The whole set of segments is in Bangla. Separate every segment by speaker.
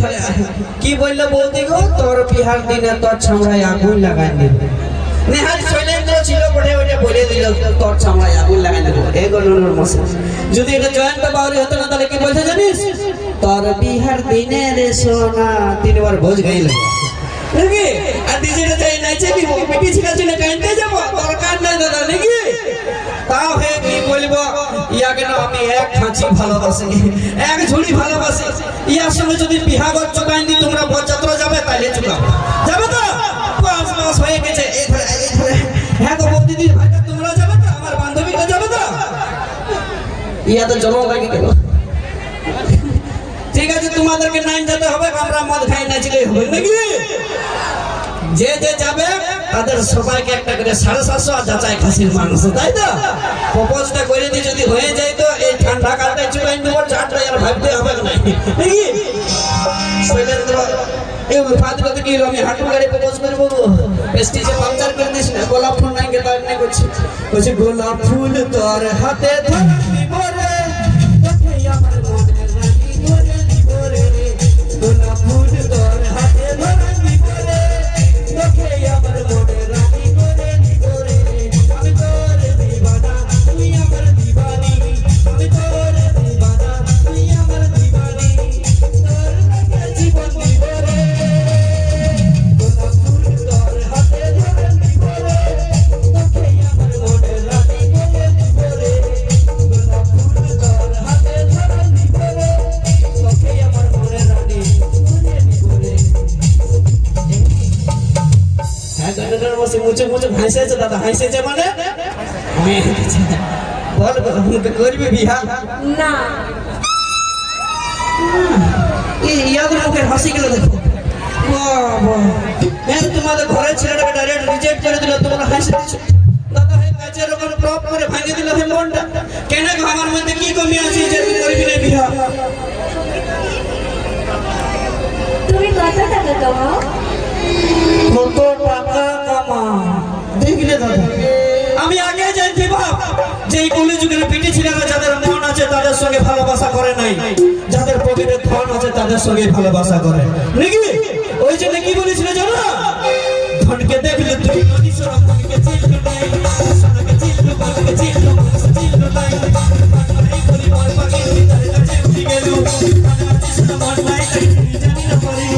Speaker 1: ধরে কি বললো বৌদি গো, তোর বিহার দিনে তোর ছামড়ায় আগুন লাগাই দিল। নেহাল শৈলেন্দ্র ছিল বটে, ওইটা বলে দিল তোর ছামড়ায় আগুন লাগাই দেবো। এ গণনুর মশাই, যদি এটা জয়ন্ত বাউরি হতো না তাহলে কি বলছে জানিস? তোর বিহার দিনে রে সোনা, 3 বার ভোজ গাইল নাকি? আর ডিজেটা যাই নাইছে কি পিটি ছিলা ছিল কাইতে যাব, দরকার নাই দাদা নাকি? তাও হে কি বলবো, ইয়াকে না আমি এক খাঁচি ভালোবাসি, এক ঝুড়ি ভালোবাসি। ইয়ার সঙ্গে যদি বিহা করছো কাইনি তোমরা বরযাত্রা যাবে তাইলে চুকাবো, যাবে তো? 5 মাস হয়ে গেছে। এই ধরে হ্যাঁ গো বৌদি, ভাইটা তোমরা যাবে তো? আমার বান্ধবীরা যাবে তো? ইয়া তো জমা লাগে গেল। ঠিক আছে, তোমাদেরকে নাইন যেতে হবে, আমরা মদ খাই নাচলেই হবে নাকি? যে যে যাবে তাদের সবাইকে একটা করে 750 আর যাচাই খাসির মাংস, তাই তো? প্রপোজটা করে দিয়ে যদি হয়ে যায় তো এই ঠান্ডা কালটাই চুকাই দেবো, চারটা আর ভাবতে হবে না নাকি? শৈলেন্দ্র এই ফাঁদ করতে কি হলো, আমি হাঁটু গাড়ি প্রপোজ করে বলবো, পেস্টিজে পাংচার করে দিস না। গোলাপ ফুল নাই গে তার নাই করছি, বলছি গোলাপ ফুল তোর হাতে ধরবি বলে, তোকে আমার মনে রাখি বলে বলে, গোলাপ ফুল তোর হাতে ধরবি বলে, তোকে আমার মনে রাখি বলে বলে, আমি তোর দিবানা তুই আমার দিবানি, আমি তোর দিবানা তুই আমার দিবানি, তোর লাগে জীবন দিব রে, গোলাপ ফুল তোর হাতে ধরবি বলে, তোকে আমার মনে রাখি বলে বলে, গোলাপ ফুল তোর হাতে ধরবি বলে, তোকে আমার মনে রাখি বলে বলে। হ্যাঁ গণনার বসে মুচে মুচে হাসিয়েছে দাদা, হাসিয়েছে মানে বল মুখে করবি বিহা
Speaker 2: না।
Speaker 1: ইয়াদের মুখের হাসি গেল দেখো, হ্যাঁ তোমাদের ঘরের ছেলেটাকে ডাইরেক্ট রিজেক্ট করে দিল, তোমরা হাসি দিচ্ছ। দাদা হয়ে কাজের ওখানে প্রপ করে ভাঙে দিল হে মনটা। কেন আমার মধ্যে কি কমি আছে যে তুই করবি না বিহা?
Speaker 2: তুমি কত টাকা কামাও?
Speaker 1: কত টাকা কামা দেখলে দাদা, আমি আগে জানতে বাপ যে এই কলিযুগের পিটি ছিলেরা যাদের মন আছে তাদের সঙ্গে ভালোবাসা করে নাই, যাদের পকেটে ধন আছে তাদের সঙ্গে ভালোবাসা করে নাকি? ওই জন্য কি বলেছিল জানো? ধনকে দেখলে তুই নদী সরা, ধনকে চিল্লু নাই, সোনাকে চিল্লু, বালকে চিল্লু, চিল্লু নাই, এই বলি মন পাগল ভিতরে কাছে উঠে গেল, আমার কৃষ্ণ মন নাই তাই জানি না পারিব,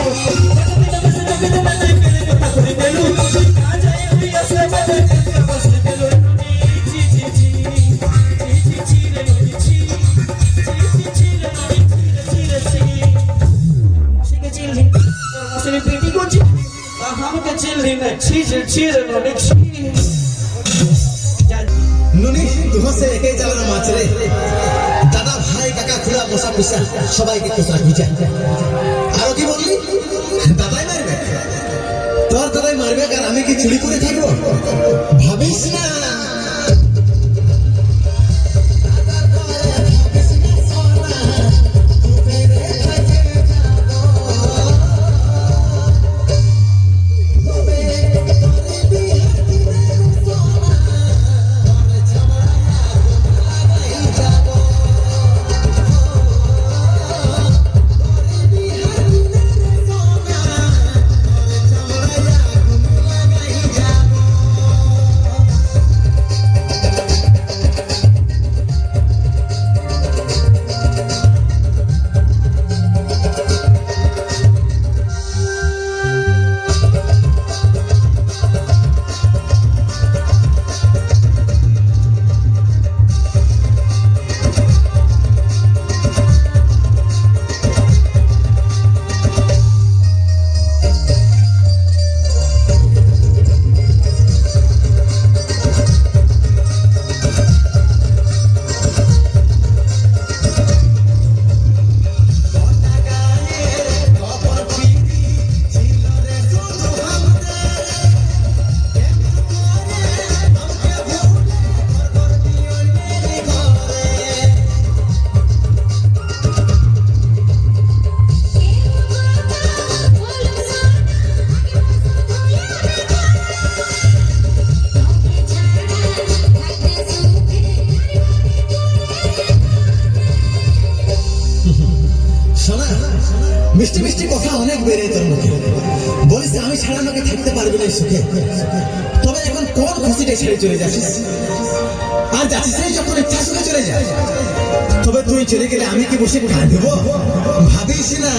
Speaker 3: দাদা ভাই কাকা খুড়া মশা পিসা সবাইকে তোরা বুঝা। আরো কি বললি? দাদাই মারবে? তোর দাদাই মারবে আর আমি কি চুরি করে থাকবো? ভাবিস না। মিষ্টি মিষ্টি কথা অনেক বেড়ে তোর মুখে, বলিস আমি ছাড়া আমাকে থাকতে পারবি না এই সুখে। তবে এখন কোন খুশিটা ছেড়ে চলে যাচ্ছিস? আর যাচ্ছিস সেই যখন ইচ্ছা সুখে চলে যায়। তবে তুই চলে গেলে আমি কি বসে কাঁদবো? ভাবিস না।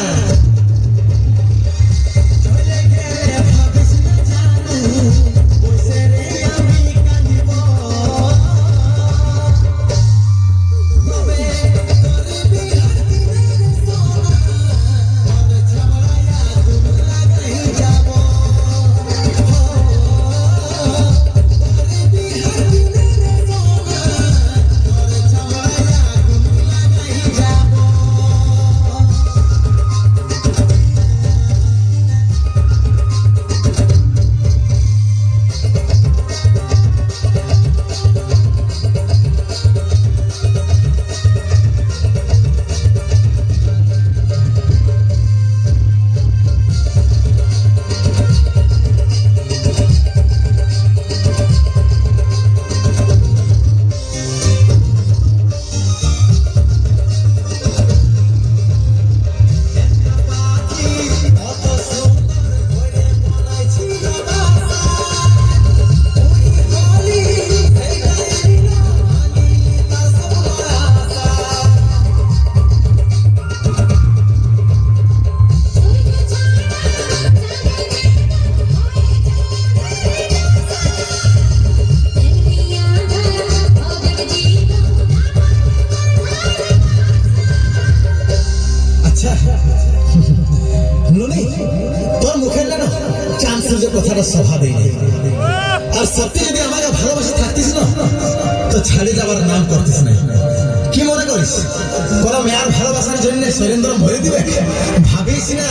Speaker 3: তোর মুখের না চাঁদ সূর্যের কথাটা স্বভাবেই নেই। আর সত্যি যদি আমাকে ভালোবাসা থাকতিস না তো ছাড়ি যাবার নাম করতিস না। কি মনে করিস কোন মেয়ার ভালোবাসার জন্য শৈলেন্দ্র মরে দিবে? ভাবিস না।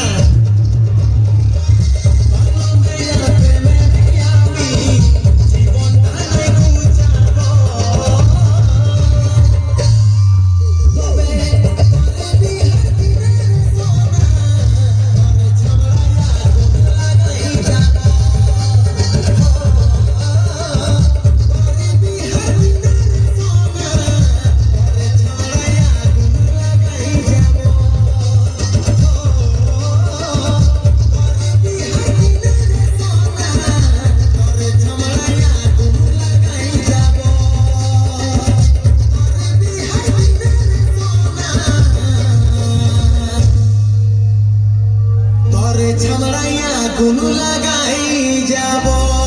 Speaker 3: ছামড়াইয়া গুনু লাগা